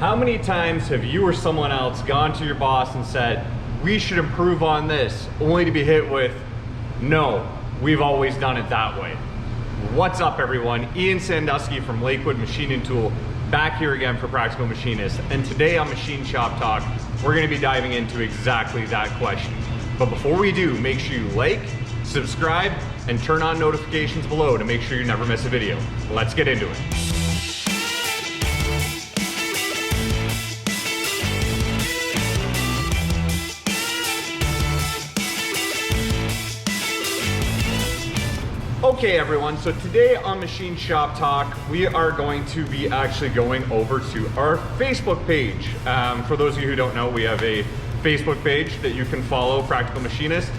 How many times have you or someone else gone to your boss and said, we should improve on this, only to be hit with, no, we've always done it that way? What's up, everyone? Ian Sandusky from Lakewood Machine and Tool, back here again for Practical Machinist. And today on Machine Shop Talk, we're gonna be diving into exactly that question. But before we do, make sure you like, subscribe, and turn on notifications below to make sure you never miss a video. Let's get into it. Okay everyone, so today on Machine Shop Talk, we are going to be actually going over to our Facebook page. For those of you who don't know, we have a Facebook page that you can follow, Practical Machinist.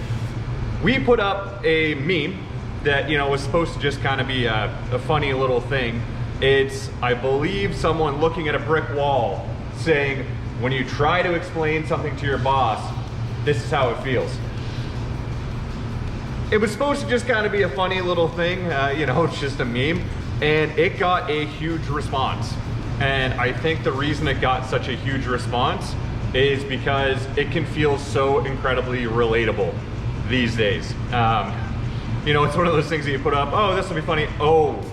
We put up a meme that, was supposed to just kind of be a funny little thing. It's, I believe, someone looking at a brick wall saying, when you try to explain something to your boss, this is how it feels. It was supposed to just kind of be a funny little thing, it's just a meme, and it got a huge response. And I think the reason it got such a huge response is because it can feel so incredibly relatable these days. It's one of those things that you put up, oh, this will be funny. Oh,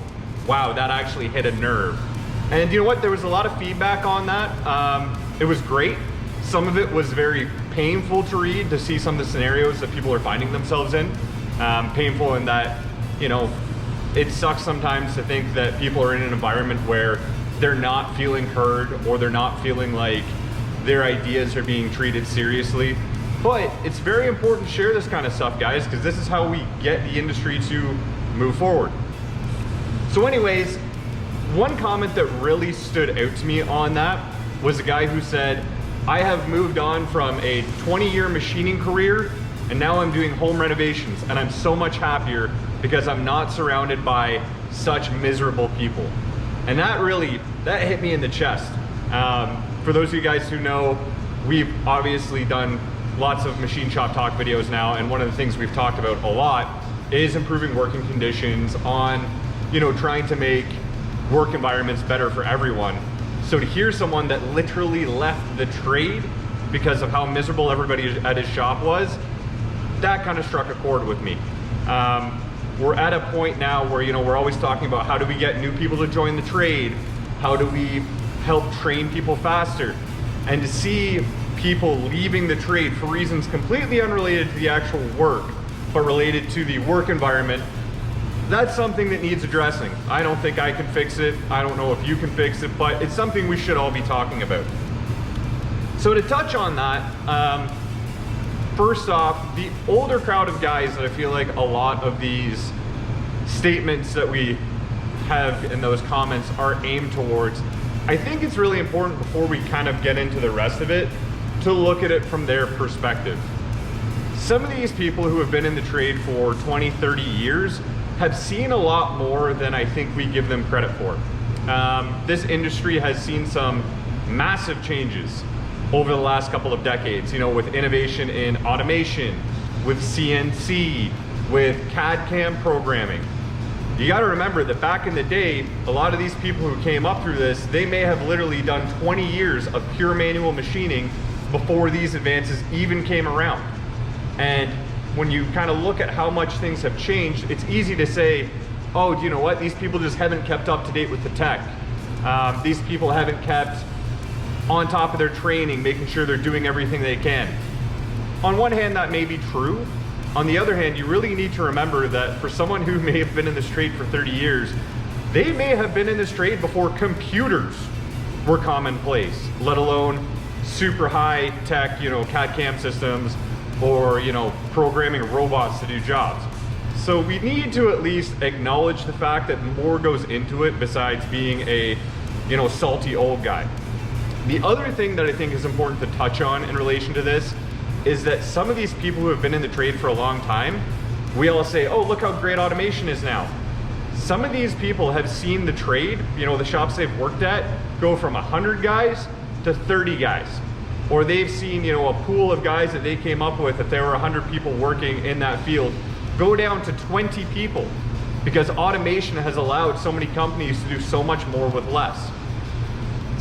wow, that actually hit a nerve. And you know what? There was a lot of feedback on that. It was great. Some of it was very painful to read, to see some of the scenarios that people are finding themselves in. Painful in that, it sucks sometimes to think that people are in an environment where they're not feeling heard or they're not feeling like their ideas are being treated seriously. But it's very important to share this kind of stuff, guys, because this is how we get the industry to move forward. So anyways, one comment that really stood out to me on that was a guy who said, I have moved on from a 20-year machining career and now I'm doing home renovations, and I'm so much happier because I'm not surrounded by such miserable people. And that hit me in the chest. For those of you guys who know, we've obviously done lots of Machine Shop Talk videos now, and one of the things we've talked about a lot is improving working conditions on, trying to make work environments better for everyone. So to hear someone that literally left the trade because of how miserable everybody at his shop was, that kind of struck a chord with me. We're at a point now where, we're always talking about how do we get new people to join the trade? How do we help train people faster? And to see people leaving the trade for reasons completely unrelated to the actual work, but related to the work environment, that's something that needs addressing. I don't think I can fix it. I don't know if you can fix it, but it's something we should all be talking about. So to touch on that, first off, the older crowd of guys that I feel like a lot of these statements that we have in those comments are aimed towards, I think it's really important before we kind of get into the rest of it to look at it from their perspective. Some of these people who have been in the trade for 20, 30 years have seen a lot more than I think we give them credit for. This industry has seen some massive changes over the last couple of decades, with innovation in automation, with CNC, with CAD/CAM programming. You got to remember that back in the day, a lot of these people who came up through this, they may have literally done 20 years of pure manual machining before these advances even came around. And when you kind of look at how much things have changed, it's easy to say, oh, do you know what? These people just haven't kept up to date with the tech. These people haven't kept on top of their training, making sure they're doing everything they can. On one hand, that may be true. On the other hand, you really need to remember that for someone who may have been in this trade for 30 years, they may have been in this trade before computers were commonplace, let alone super high tech, CAD/CAM systems, or, programming robots to do jobs. So we need to at least acknowledge the fact that more goes into it besides being a, salty old guy. The other thing that I think is important to touch on in relation to this is that some of these people who have been in the trade for a long time, we all say, oh, look how great automation is now. Some of these people have seen the trade, the shops they've worked at, go from 100 guys to 30 guys. Or they've seen, a pool of guys that they came up with, if there were 100 people working in that field, go down to 20 people, because automation has allowed so many companies to do so much more with less.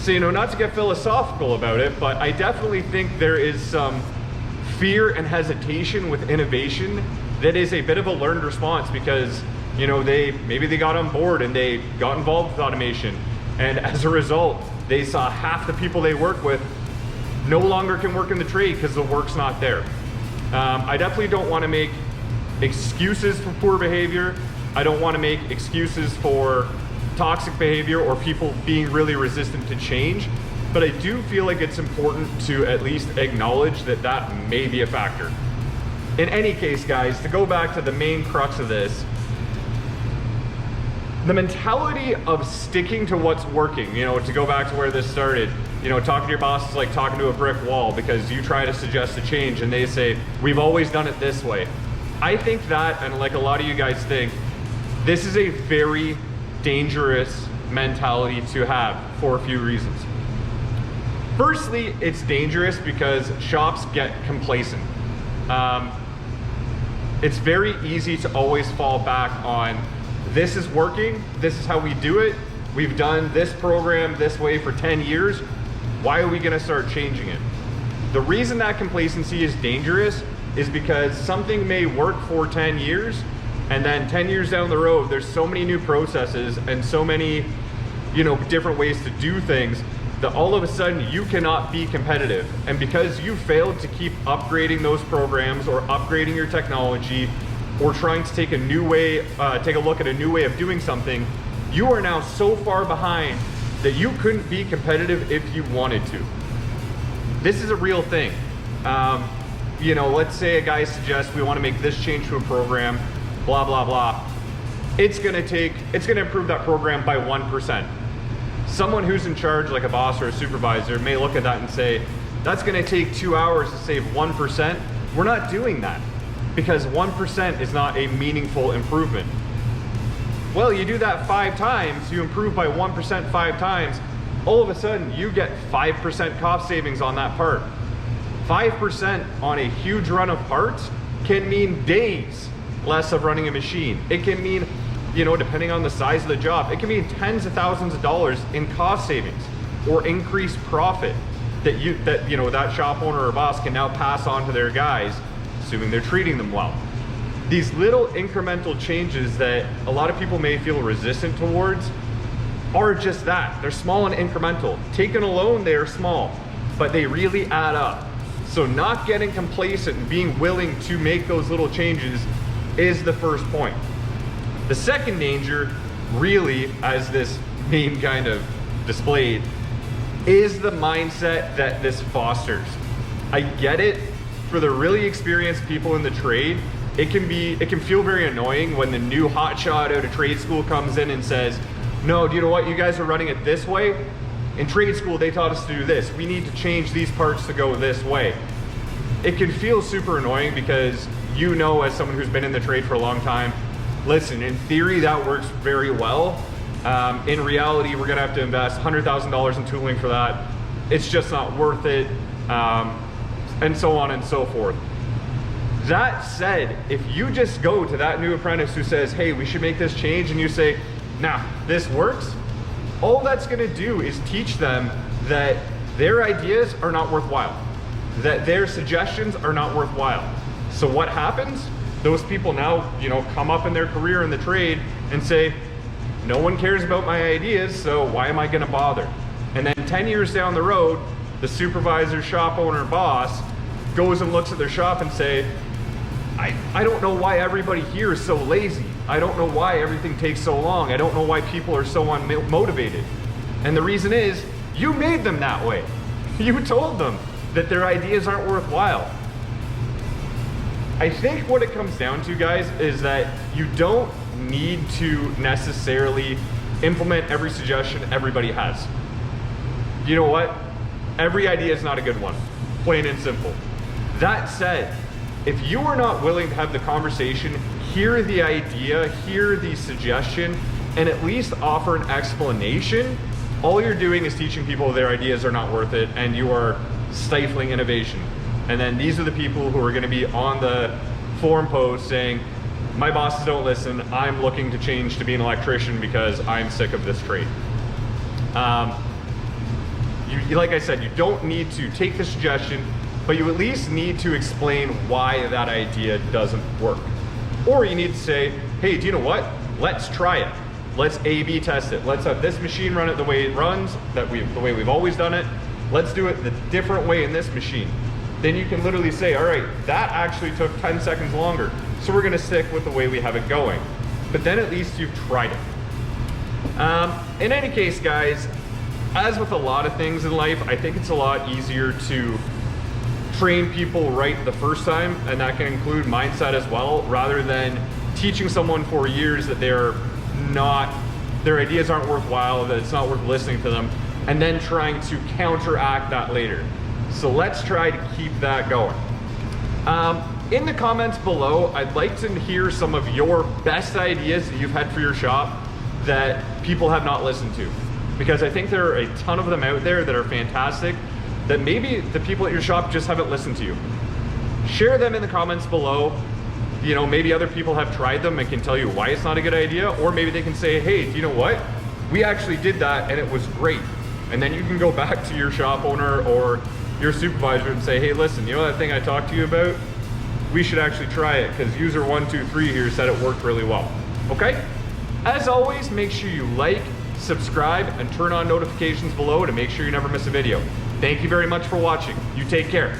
So, you know, not to get philosophical about it, but I definitely think there is some fear and hesitation with innovation that is a bit of a learned response because, you know, maybe they got on board and they got involved with automation. And as a result, they saw half the people they work with no longer can work in the trade because the work's not there. I definitely don't want to make excuses for poor behavior. I don't want to make excuses for toxic behavior or people being really resistant to change, but I do feel like it's important to at least acknowledge that that may be a factor. In any case, guys, to go back to the main crux of this, the mentality of sticking to what's working, you know, to go back to where this started, you know, talking to your boss is like talking to a brick wall because you try to suggest a change and they say, we've always done it this way. I think that, and like a lot of you guys think, this is a very dangerous mentality to have for a few reasons. Firstly, it's dangerous because shops get complacent. It's very easy to always fall back on, this is working, this is how we do it, we've done this program this way for 10 years, why are we gonna start changing it? The reason that complacency is dangerous is because something may work for 10 years, and then 10 years down the road, there's so many new processes and so many, you know, different ways to do things that all of a sudden you cannot be competitive. And because you failed to keep upgrading those programs or upgrading your technology or trying to take a new way, take a look at a new way of doing something, you are now so far behind that you couldn't be competitive if you wanted to. This is a real thing. You know, let's say a guy suggests we want to make this change to a program, blah, blah, blah. It's gonna improve that program by 1%. Someone who's in charge, like a boss or a supervisor, may look at that and say, that's gonna take 2 hours to save 1%. We're not doing that because 1% is not a meaningful improvement. Well, you do that 5 times, you improve by 1% 5 times, all of a sudden you get 5% cost savings on that part. 5% on a huge run of parts can mean days less of running a machine. It can mean, you know, depending on the size of the job, it can mean tens of thousands of dollars in cost savings or increased profit that shop owner or boss can now pass on to their guys, assuming they're treating them well. These little incremental changes that a lot of people may feel resistant towards are just that. They're small and incremental. Taken alone, they are small, but they really add up. So not getting complacent and being willing to make those little changes is the first point. The second danger, really, as this meme kind of displayed, is the mindset that this fosters. I get it, for the really experienced people in the trade, it can feel very annoying when the new hotshot out of trade school comes in and says, no, do you know what, you guys are running it this way? In trade school, they taught us to do this. We need to change these parts to go this way. It can feel super annoying because you know, as someone who's been in the trade for a long time, listen, in theory, that works very well. In reality, we're gonna have to invest $100,000 in tooling for that. It's just not worth it, and so on and so forth. That said, if you just go to that new apprentice who says, hey, we should make this change, and you say, nah, this works, all that's gonna do is teach them that their ideas are not worthwhile, that their suggestions are not worthwhile. So what happens? Those people now, you know, come up in their career in the trade and say, no one cares about my ideas, so why am I gonna bother? And then 10 years down the road, the supervisor, shop owner, boss goes and looks at their shop and say, I don't know why everybody here is so lazy. I don't know why everything takes so long. I don't know why people are so unmotivated. And the reason is, you made them that way. You told them that their ideas aren't worthwhile. I think what it comes down to, guys, is that you don't need to necessarily implement every suggestion everybody has. You know what? Every idea is not a good one, plain and simple. That said, if you are not willing to have the conversation, hear the idea, hear the suggestion, and at least offer an explanation, all you're doing is teaching people their ideas are not worth it, and you are stifling innovation. And then these are the people who are going to be on the forum post saying, my bosses don't listen, I'm looking to change to be an electrician because I'm sick of this trade. like I said, you don't need to take the suggestion, but you at least need to explain why that idea doesn't work. Or you need to say, hey, do you know what? Let's try it. Let's A/B test it. Let's have this machine run it the way it runs, the way we've always done it. Let's do it the different way in this machine. Then you can literally say, all right, that actually took 10 seconds longer, so we're gonna stick with the way we have it going. But then at least you've tried it. In any case, guys, as with a lot of things in life, I think it's a lot easier to train people right the first time, and that can include mindset as well, rather than teaching someone for years that their ideas aren't worthwhile, that it's not worth listening to them, and then trying to counteract that later. So let's try to keep that going. In the comments below, I'd like to hear some of your best ideas that you've had for your shop that people have not listened to, because I think there are a ton of them out there that are fantastic that maybe the people at your shop just haven't listened to you. Share them in the comments below. You know, maybe other people have tried them and can tell you why it's not a good idea, or maybe they can say, hey, do you know what? We actually did that and it was great. And then you can go back to your shop owner or your supervisor and say, hey, listen, you know that thing I talked to you about? We should actually try it because user 123 here said it worked really well. Okay? As always, make sure you like, subscribe, and turn on notifications below to make sure you never miss a video. Thank you very much for watching. You take care.